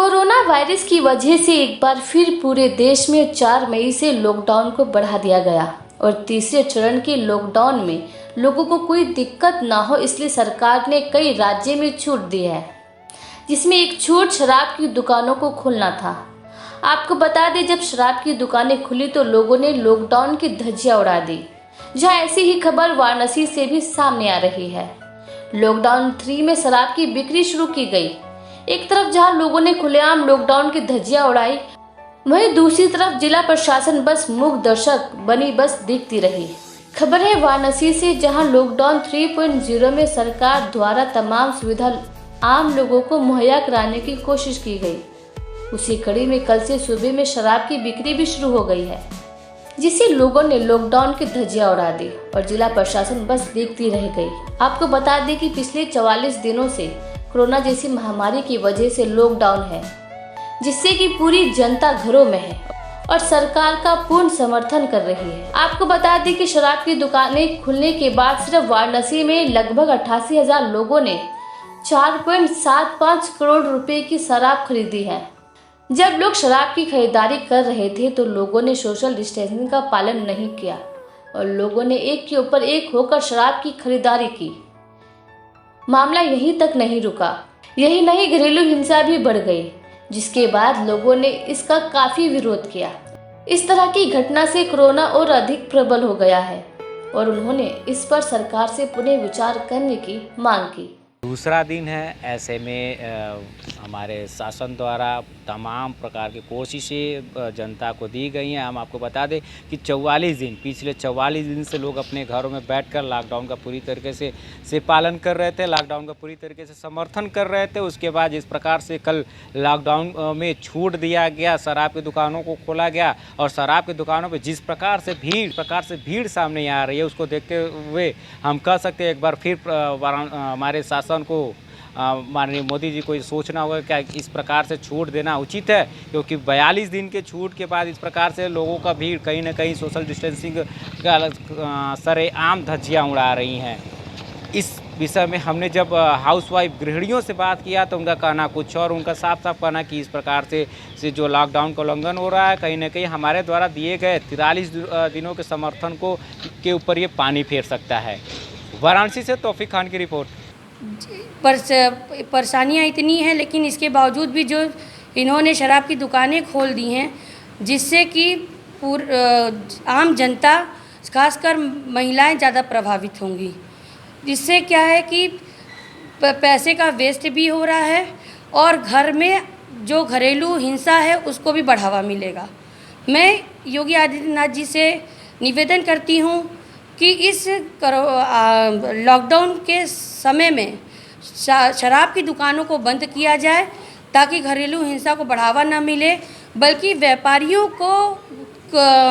Corona virus की वजह से एक बार फिर पूरे देश में 4 मई से लॉकडाउन को बढ़ा दिया गया और तीसरे चरण के लॉकडाउन में लोगों को कोई दिक्कत ना हो इसलिए सरकार ने कई राज्यों में छूट दी है, जिसमें एक छूट शराब की दुकानों को खोलना था। आपको बता दें, जब शराब की दुकानें खुली तो लोगों ने लॉकडाउन की धज्जियां उड़ा दी। जहां ऐसी ही खबर वाराणसी से भी सामने आ रही है। लॉकडाउन 3 में शराब की बिक्री शुरू की गई। एक तरफ जहां लोगों ने खुलेआम लॉकडाउन की धज्जियां उड़ाई, वहीं दूसरी तरफ जिला प्रशासन बस मूक दर्शक बनी बस देखती रही। खबर है वाराणसी से, जहां लॉकडाउन 3.0 में सरकार द्वारा तमाम सुविधा आम लोगों को मुहैया कराने की कोशिश की गई। उसी कड़ी में कल से सूबे में शराब की बिक्री भी शुरू हो गई है, जिससे लोगों ने लॉकडाउन की धज्जियां उड़ा दी और जिला प्रशासन बस देखती रह गई। आपको बता दें कि पिछले 44 दिनों से कोरोना जैसी महामारी की वजह से लॉकडाउन है, जिससे कि पूरी जनता घरों में है और सरकार का पूर्ण समर्थन कर रही है। आपको बता दें कि शराब की दुकानें खुलने के बाद सिर्फ वाराणसी में लगभग 88,000 लोगों ने 4.75 करोड़ रुपए की शराब खरीदी है। जब लोग शराब की खरीदारी कर रहे थे तो लोगों ने सोशल डिस्टेंसिंग का पालन नहीं किया और लोगों ने एक के ऊपर एक होकर शराब की खरीदारी की। मामला यहीं तक नहीं रुका, यही नहीं, घरेलू हिंसा भी बढ़ गई, जिसके बाद लोगों ने इसका काफी विरोध किया। इस तरह की घटना से कोरोना और अधिक प्रबल हो गया है और उन्होंने इस पर सरकार से पुनः विचार करने की मांग की। दूसरा दिन है, ऐसे में हमारे शासन द्वारा तमाम प्रकार की कोशिशें जनता को दी गई हैं। हम आपको बता दें कि पिछले 44 दिन से लोग अपने घरों में बैठकर लॉकडाउन का पूरी तरीके से पालन कर रहे थे, लॉकडाउन का पूरी तरीके से समर्थन कर रहे थे। उसके बाद जिस प्रकार से कल लॉकडाउन में छूट दिया गया, शराब की दुकानों को खोला गया और शराब की दुकानों पर जिस प्रकार से भीड़ सामने आ रही है, उसको देखते हुए हम कह सकते हैं एक बार फिर हमारे शासन को, माननीय मोदी जी को ये सोचना होगा क्या इस प्रकार से छूट देना उचित है, क्योंकि 42 दिन के छूट के बाद इस प्रकार से लोगों का भीड़ कहीं ना कहीं सोशल डिस्टेंसिंग का सरेआम धज्जियां उड़ा रही हैं। इस विषय में हमने जब हाउसवाइफ गृहिणियों से बात किया तो उनका कहना कुछ और, उनका साफ कहना कि इस प्रकार से जो लॉकडाउन का उल्लंघन हो रहा है, कहीं ना कहीं हमारे द्वारा दिए गए 43 दिनों के समर्थन के ऊपर ये पानी फेर सकता है। वाराणसी से तौफीक खान की रिपोर्ट। परेशानियाँ इतनी हैं, लेकिन इसके बावजूद भी जो इन्होंने शराब की दुकानें खोल दी हैं, जिससे कि आम जनता खासकर महिलाएं ज़्यादा प्रभावित होंगी। जिससे क्या है कि पैसे का वेस्ट भी हो रहा है और घर में जो घरेलू हिंसा है उसको भी बढ़ावा मिलेगा। मैं योगी आदित्यनाथ जी से निवेदन करती हूँ कि इस लॉकडाउन के समय में शराब की दुकानों को बंद किया जाए, ताकि घरेलू हिंसा को बढ़ावा न मिले, बल्कि व्यापारियों को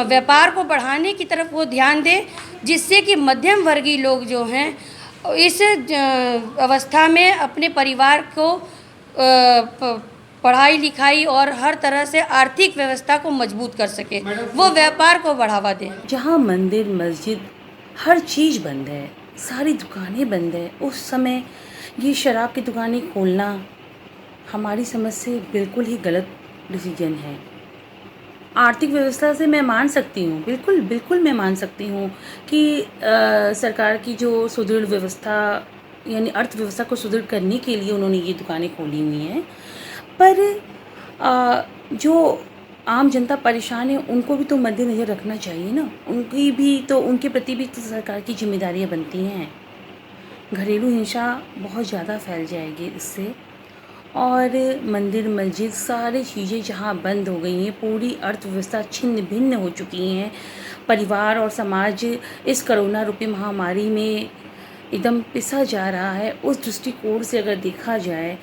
व्यापार को बढ़ाने की तरफ वो ध्यान दें, जिससे कि मध्यम वर्गीय लोग जो हैं इस अवस्था में अपने परिवार को पढ़ाई लिखाई और हर तरह से आर्थिक व्यवस्था को मजबूत कर सके, वो व्यापार को बढ़ावा दें। जहाँ मंदिर मस्जिद हर चीज़ बंद है, सारी दुकानें बंद है, उस समय ये शराब की दुकानें खोलना हमारी समझ से बिल्कुल ही गलत डिसीजन है। आर्थिक व्यवस्था से मैं मान सकती हूँ, बिल्कुल मैं मान सकती हूँ कि सरकार की जो सुदृढ़ व्यवस्था यानी अर्थव्यवस्था को सुदृढ़ करने के लिए उन्होंने ये दुकानें खोली हुई हैं, पर जो आम जनता परेशान है उनको भी तो मद्देनज़र रखना चाहिए ना। उनके प्रति भी तो सरकार की जिम्मेदारियाँ बनती हैं। घरेलू हिंसा बहुत ज़्यादा फैल जाएगी इससे, और मंदिर मस्जिद सारी चीज़ें जहाँ बंद हो गई हैं, पूरी अर्थव्यवस्था छिन्न भिन्न हो चुकी हैं। परिवार और समाज इस कोरोना रूपी महामारी में एकदम पिसा जा रहा है। उस दृष्टिकोण से अगर देखा जाए,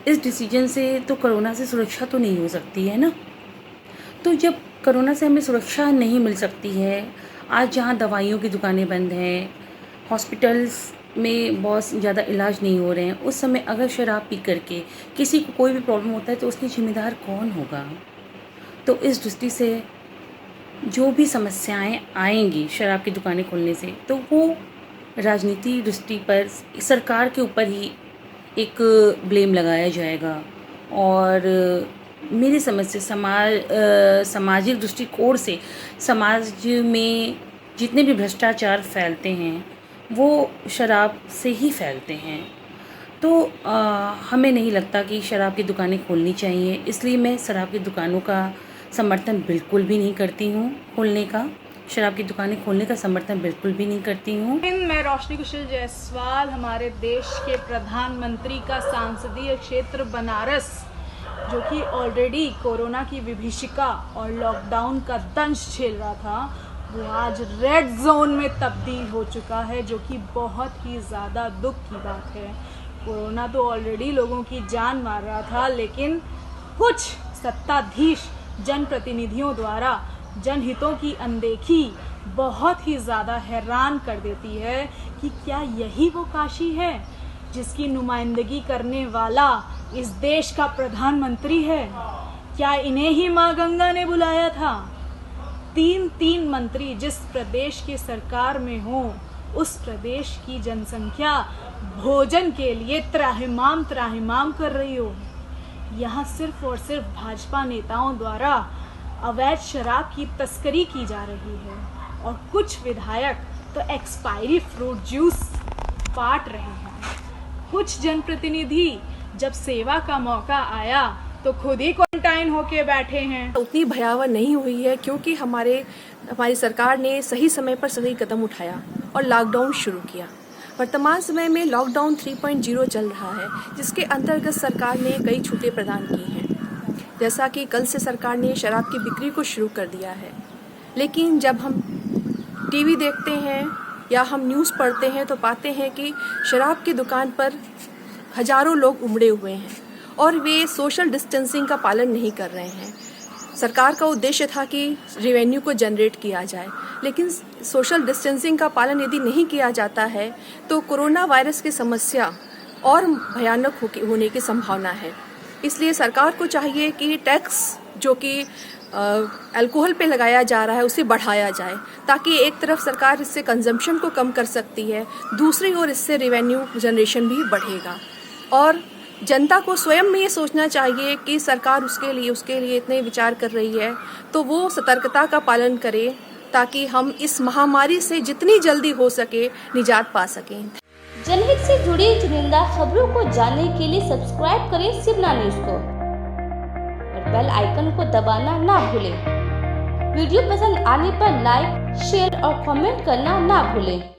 इस डिसीजन से तो कोरोना से सुरक्षा तो नहीं हो सकती है ना। तो जब कोरोना से हमें सुरक्षा नहीं मिल सकती है, आज जहाँ दवाइयों की दुकानें बंद हैं, हॉस्पिटल्स में बहुत ज़्यादा इलाज नहीं हो रहे हैं, उस समय अगर शराब पी करके किसी को कोई भी प्रॉब्लम होता है तो उसके जिम्मेदार कौन होगा। तो इस दृष्टि से जो भी समस्याएं आएंगी शराब की दुकानें खोलने से, तो वो राजनीति दृष्टि पर सरकार के ऊपर ही एक ब्लेम लगाया जाएगा। और मेरी समझ से सामाजिक दृष्टिकोण से समाज में जितने भी भ्रष्टाचार फैलते हैं वो शराब से ही फैलते हैं। तो हमें नहीं लगता कि शराब की दुकानें खोलनी चाहिए, इसलिए मैं शराब की दुकानों का समर्थन बिल्कुल भी नहीं करती हूँ। शराब की दुकानें खोलने का समर्थन बिल्कुल भी नहीं करती हूँ। मैं रोशनी कुशल जायसवाल, हमारे देश के प्रधानमंत्री का संसदीय क्षेत्र बनारस, जो कि ऑलरेडी कोरोना की विभीषिका और लॉकडाउन का दंश झेल रहा था, वो आज रेड जोन में तब्दील हो चुका है, जो कि बहुत ही ज़्यादा दुख की बात है। कोरोना तो ऑलरेडी लोगों की जान मार रहा था, लेकिन कुछ सत्ताधीश जनप्रतिनिधियों द्वारा जनहितों की अनदेखी बहुत ही ज़्यादा हैरान कर देती है कि क्या यही वो काशी है जिसकी नुमाइंदगी करने वाला इस देश का प्रधानमंत्री है? क्या इन्हें ही माँ गंगा ने बुलाया था? तीन मंत्री जिस प्रदेश की सरकार में हो, उस प्रदेश की जनसंख्या भोजन के लिए त्राहिमाम कर रही हो। यहाँ सिर्फ और सिर्फ भाजपा नेताओं द्वारा अवैध शराब की तस्करी की जा रही है और कुछ विधायक तो एक्सपायरी फ्रूट जूस बांट रहे हैं। कुछ जनप्रतिनिधि जब सेवा का मौका आया तो खुद ही क्वारंटाइन होके बैठे हैं। उतनी भयावह नहीं हुई है क्योंकि हमारी सरकार ने सही समय पर सही कदम उठाया और लॉकडाउन शुरू किया। वर्तमान समय में लॉकडाउन 3.0 चल रहा है, जिसके अंतर्गत सरकार ने कई छूटें प्रदान की हैं। जैसा कि कल से सरकार ने शराब की बिक्री को शुरू कर दिया है, लेकिन जब हम टीवी देखते हैं या हम न्यूज़ पढ़ते हैं तो पाते हैं कि शराब की दुकान पर हजारों लोग उमड़े हुए हैं और वे सोशल डिस्टेंसिंग का पालन नहीं कर रहे हैं। सरकार का उद्देश्य था कि रेवेन्यू को जनरेट किया जाए, लेकिन सोशल डिस्टेंसिंग का पालन यदि नहीं किया जाता है तो कोरोना वायरस की समस्या और भयानक होने की संभावना है। इसलिए सरकार को चाहिए कि टैक्स जो कि अल्कोहल पे लगाया जा रहा है उसे बढ़ाया जाए, ताकि एक तरफ सरकार इससे कंजम्पशन को कम कर सकती है, दूसरी ओर इससे रेवेन्यू जनरेशन भी बढ़ेगा। और जनता को स्वयं में ये सोचना चाहिए कि सरकार उसके लिए इतने विचार कर रही है तो वो सतर्कता का पालन करे, ताकि हम इस महामारी से जितनी जल्दी हो सके निजात पा सकें। जनहित से जुड़ी चुनिंदा खबरों को जानने के लिए सब्सक्राइब करें शिवना न्यूज को और बेल आइकन को दबाना ना भूलें। वीडियो पसंद आने पर लाइक, शेयर और कमेंट करना ना भूलें।